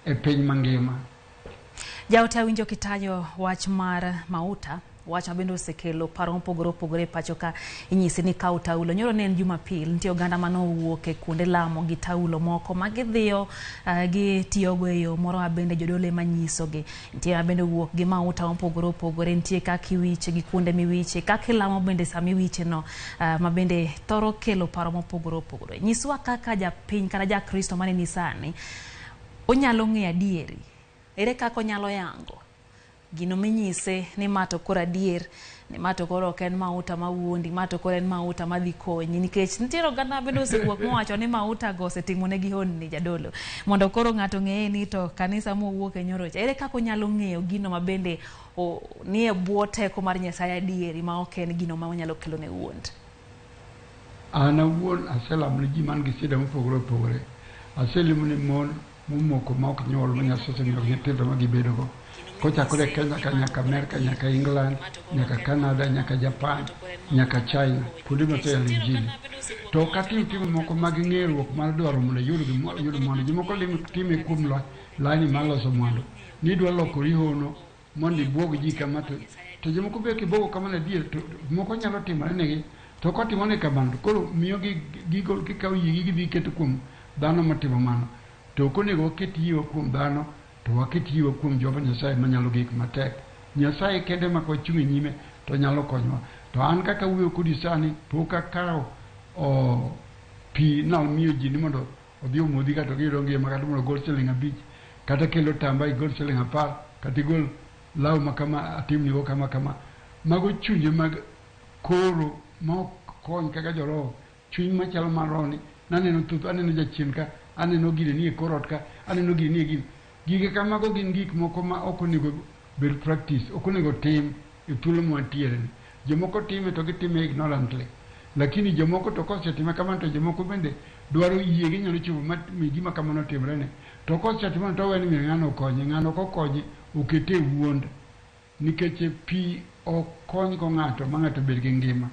e piny mangima. Jaote winjo kitayo wach mar mauta, wach mabende osekelo paro mopogore opogore pacho ka inyisi ni kaw taulo. Nyoro ne en Jumapil, nitie oganda manowuok e kuonde lamo gi taulo moko magidhiyo gi tiyogo e yo moro mabende jodolo manyisogi. Nitie mabende wuok gi mauta mopogore opogore, nitie kaka iwiche gi kuonde miwiche, kaka ilamo bende sama iwiche no, mabende thoro kelo paro mopogore opogore. Nyiswa kaka japiny kata jakristo mane ni sani onyalo ng'eyo adieri. Ere kako nyalo yango gino minyise ni mato kora adier, ni mato kora ok en mauta mawuondi, mato kora en mauta madhi konyi, nikech nitiere oganda bende osewuok mowacho ni mauta go osetimone honni jadolo mondo koro ng'ato ng'eye ni to kanisa mowuok e nyorocha. Ere kako nyalo ng'eyo gino mabende ni e bwo teko mar Nyasaye adieri ma ok en gino ma onyalo kelo ne wuond? An awuon aselamo ne ji man gi shida mopogore opogore. Aselimo ne mon momoko ma ok nyuol ma Nyasaye osemiyo nyithindo ma gibedo go. Kochakore Kenya ka nyaka Amerika, nyaka England, nyaka Canada, nyaka Japan, nyaka China, kuonde maseyalo injili. To katim moko mag ng'eruok mar dwaro mondo yud mondo jomoko time kuom laini mar loso mondo ni dwa lokori hono mondo ibuog ji kama to jomoko be kibuogo kama adier to moko nyalo timore negi. To kotimone kamano koro miyo gigo kikawo yigi gidhi keto kuom dhano matimo mano. To konego waket yiwa kuom dhano, to waket yiwa kuom Jehova Nyasaye manyalo gik matek. Nyasaye kende ma kwachung' e nyime to nyalo konyowa. To an kaka wuoyo kodi sani pok akawo pi namiyo ji ni mondo odhi omodhi kata giyudo ngima kata mondo gol siling 5 kata kelo tamba igol siling 10 kata igol law makama atimnigo kama. Mago chunje mag koro ma ok kony kaka joroho. Chuny machalo mar roho ni naneno thuth, aneno jachien ka, aneno gine ni e korot ka, aneno gine ni e gine. Gige kamago gin gik moko ma ok onego bed practice, ok onego tim e thuolo mantiere. Jomoko time to gitime ignorantly. Lakini jomoko to kosetime kamano to jomoko bende dwaro yie ginyalo chopo gima kamano timre ne. To kosetime to weni mi ng'ano konye, ng'ano kokonye okete e wuond. Nikech pi ok kony go ng'ato ma ng'ato bed gi ngima.